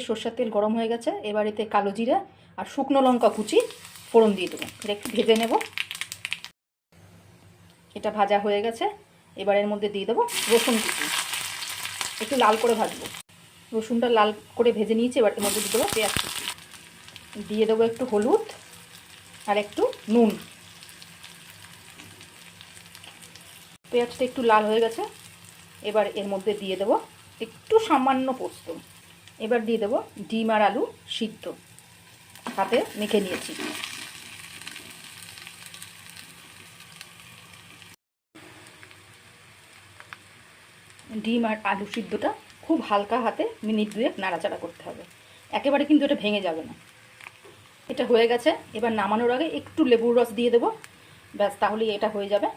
সরষের তেল গরম হয়ে গেছে, এবার এতে কালো জিরা আর শুকনো লঙ্কা কুচি ফোড়ন দিয়ে দেবো। এটা একটু ভেজে নেব। এটা ভাজা হয়ে গেছে, এবার এর মধ্যে দিয়ে দেবো রসুন কুচি, একটু লাল করে ভাজবো। রসুনটা লাল করে ভেজে নিয়েছি, এবার এর মধ্যে দিয়ে দেবো পেঁয়াজ কুচি, দিয়ে দেবো একটু হলুদ আর একটু নুন। পেঁয়াজটা একটু লাল হয়ে গেছে, এবার এর মধ্যে দিয়ে দেবো একটু সামান্য পোস্ত। এবার দিয়ে দেবো ডিম আর আলু সিদ্ধ হাতে মেখে নিয়েছি। ডিম আর আলু সিদ্ধটা খুব হালকা হাতে মিনিট 2 নাড়াচাড়া করতে হবে, একেবারে কিন্তু এটা ভেঙে যাবে না। এটা হয়ে গেছে, এবার নামানোর আগে একটু লেবুর রস দিয়ে দেবো, ব্যাস তাহলেই এটা হয়ে যাবে।